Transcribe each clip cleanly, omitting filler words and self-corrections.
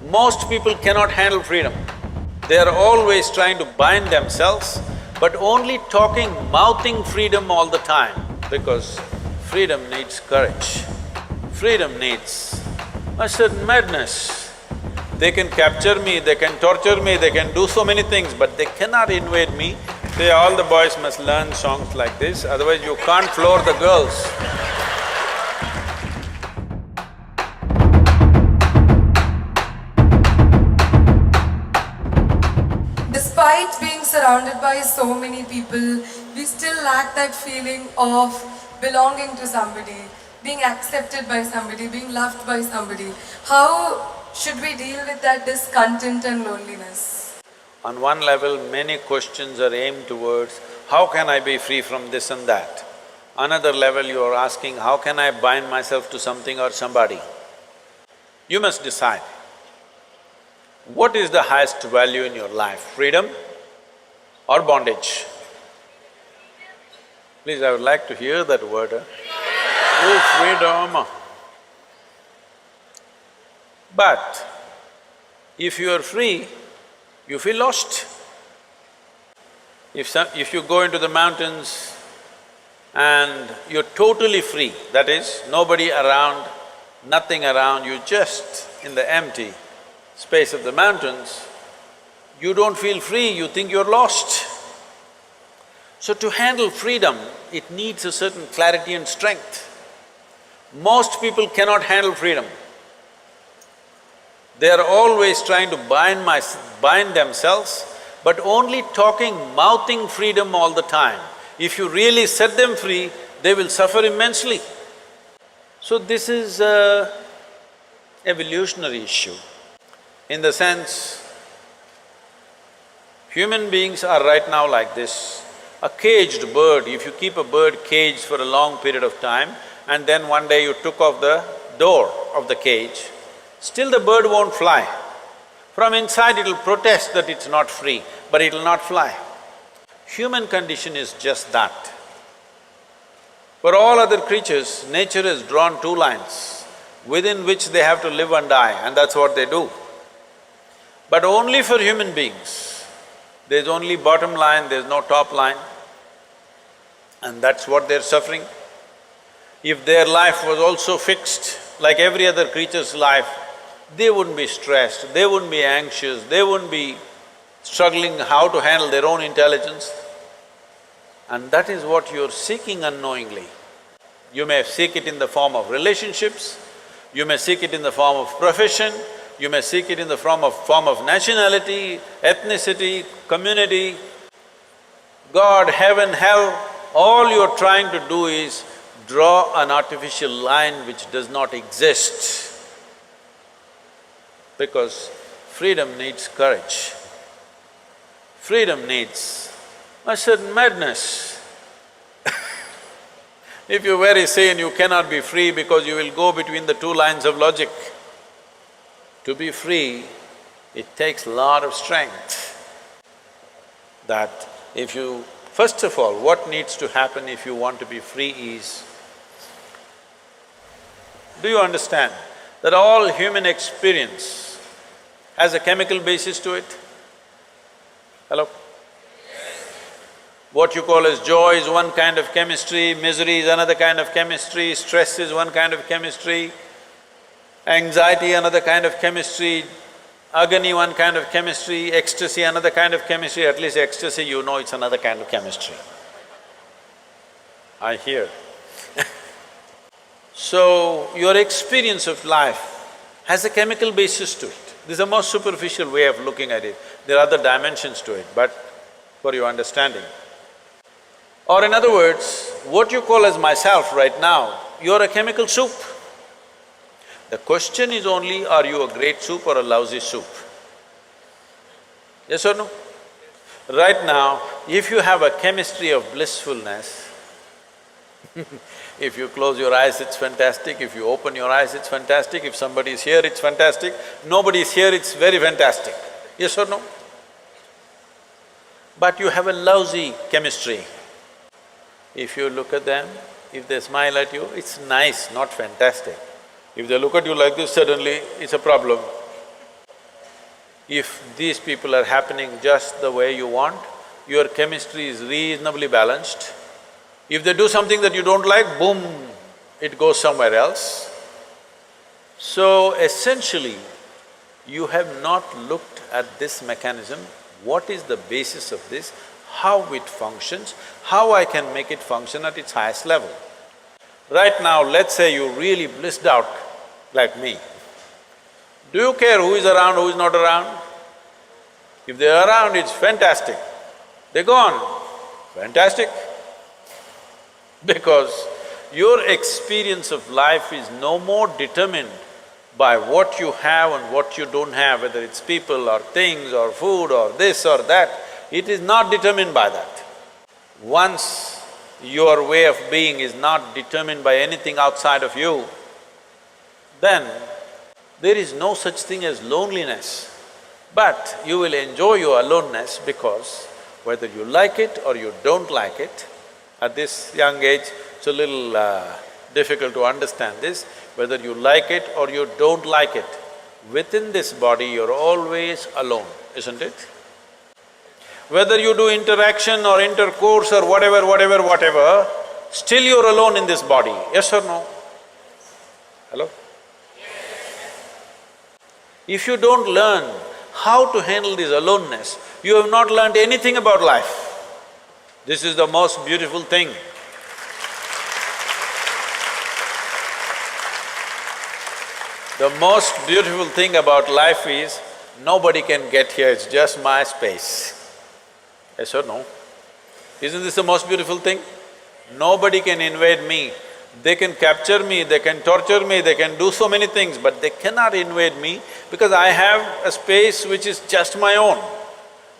Most people cannot handle freedom. They are always trying to bind themselves, but only talking, mouthing freedom all the time, because freedom needs courage. Freedom needs a certain madness. They can capture me, they can torture me, they can do so many things, but they cannot invade me. Say, all the boys must learn songs like this, otherwise you can't floor the girls. Despite being surrounded by so many people, we still lack that feeling of belonging to somebody, being accepted by somebody, being loved by somebody. How should we deal with that discontent and loneliness? On one level, many questions are aimed towards, how can I be free from this and that? Another level, you are asking, how can I bind myself to something or somebody? You must decide. What is the highest value in your life, freedom or bondage? Please, I would like to hear that word. Oh, freedom! But if you are free, you feel lost. If you go into the mountains and you're totally free, that is, nobody around, nothing around, you just in the empty space of the mountains, you don't feel free, you think you're lost. So to handle freedom, it needs a certain clarity and strength. Most people cannot handle freedom. They are always trying to bind themselves, but only talking, mouthing freedom all the time. If you really set them free, they will suffer immensely. So this is an evolutionary issue. In the sense, human beings are right now like this. A caged bird, if you keep a bird caged for a long period of time and then one day you took off the door of the cage, still the bird won't fly. From inside it'll protest that it's not free, but it'll not fly. Human condition is just that. For all other creatures, nature has drawn two lines within which they have to live and die, and that's what they do. But only for human beings, there's only bottom line, there's no top line, and that's what they're suffering. If their life was also fixed, like every other creature's life, they wouldn't be stressed, they wouldn't be anxious, they wouldn't be struggling how to handle their own intelligence. And that is what you're seeking unknowingly. You may seek it in the form of relationships, you may seek it in the form of profession, you may seek it in the form of nationality, ethnicity, community, God, heaven, hell. All you're trying to do is draw an artificial line which does not exist. Because freedom needs courage. Freedom needs a certain madness. If you're very sane, you cannot be free because you will go between the two lines of logic. To be free, it takes a lot of strength. That if you… First of all, what needs to happen if you want to be free is, do you understand that all human experience has a chemical basis to it? Hello? What you call as joy is one kind of chemistry, misery is another kind of chemistry, stress is one kind of chemistry, anxiety another kind of chemistry, agony one kind of chemistry, ecstasy another kind of chemistry. At least ecstasy, you know it's another kind of chemistry. I hear. So, your experience of life has a chemical basis to it. This is the most superficial way of looking at it. There are other dimensions to it, but for your understanding. Or in other words, what you call as myself right now, you're a chemical soup. The question is only, are you a great soup or a lousy soup? Yes or no? Right now, if you have a chemistry of blissfulness, if you close your eyes, it's fantastic, if you open your eyes, it's fantastic, if somebody is here, it's fantastic, nobody is here, it's very fantastic. Yes or no? But you have a lousy chemistry. If you look at them, if they smile at you, it's nice, not fantastic. If they look at you like this, suddenly it's a problem. if these people are happening just the way you want, your chemistry is reasonably balanced. If they do something that you don't like, boom, it goes somewhere else. So essentially, you have not looked at this mechanism, what is the basis of this, how it functions, how I can make it function at its highest level. Right now, let's say you really blissed out like me. Do you care who is around, who is not around? If they're around, it's fantastic. They're gone, fantastic. Because your experience of life is no more determined by what you have and what you don't have, whether it's people or things or food or this or that, it is not determined by that. Once your way of being is not determined by anything outside of you, then there is no such thing as loneliness. But you will enjoy your aloneness because whether you like it or you don't like it, at this young age, it's a little difficult to understand this, whether you like it or you don't like it, within this body you're always alone, isn't it? Whether you do interaction or intercourse or whatever, still you're alone in this body, yes or no? Hello? If you don't learn how to handle this aloneness, you have not learned anything about life. This is the most beautiful thing. The most beautiful thing about life is, nobody can get here, it's just my space. Yes or no? Isn't this the most beautiful thing? Nobody can invade me. They can capture me, they can torture me, they can do so many things, but they cannot invade me because I have a space which is just my own.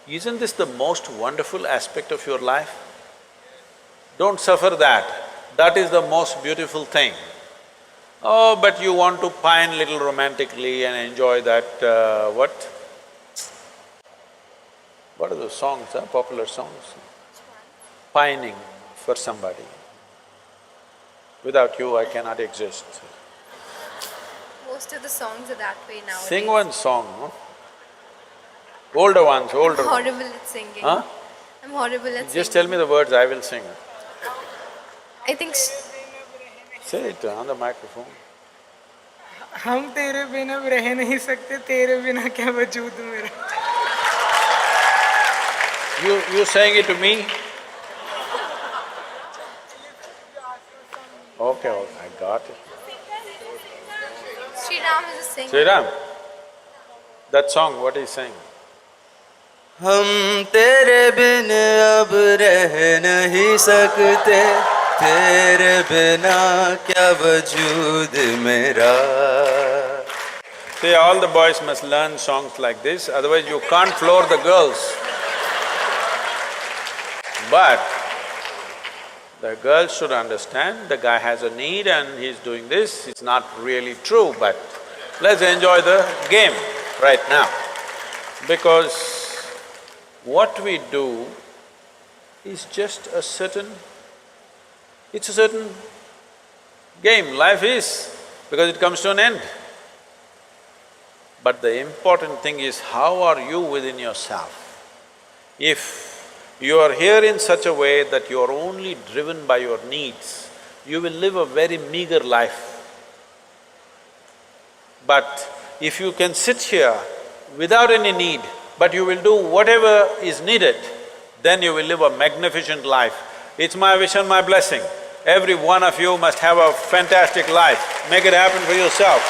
Isn't this the most wonderful aspect of your life? Don't suffer that, that is the most beautiful thing. Oh, but you want to pine little romantically and enjoy that, what are those songs, popular songs? Pining for somebody. Without you, I cannot exist. Most of the songs are that way nowadays. Sing one song, no? Older ones, older I'm ones. horrible at singing. Huh? I'm horrible at singing. Just tell me the words, I will sing. I think… Say it on the microphone. हम तेरे बिना अब रह नहीं सकते, तेरे बिना क्या वजूद मेरा। You saying it to me? Okay, I got it. Sri Ram is a singer. Sri Ram, that song, what is saying? हम तेरे बिन अब रह नहीं सकते, तेरे बिना क्या वजूद मेरा। See, all the boys must learn songs like this, otherwise you can't floor the girls. But the girls should understand, the guy has a need and he's doing this, it's not really true, but let's enjoy the game right now. Because what we do is just a certain… it's a certain game, life is, because it comes to an end. But the important thing is, how are you within yourself? If you are here in such a way that you are only driven by your needs, you will live a very meager life. But if you can sit here without any need, but you will do whatever is needed, then you will live a magnificent life. It's my wish and my blessing. Every one of you must have a fantastic life. Make it happen for yourself.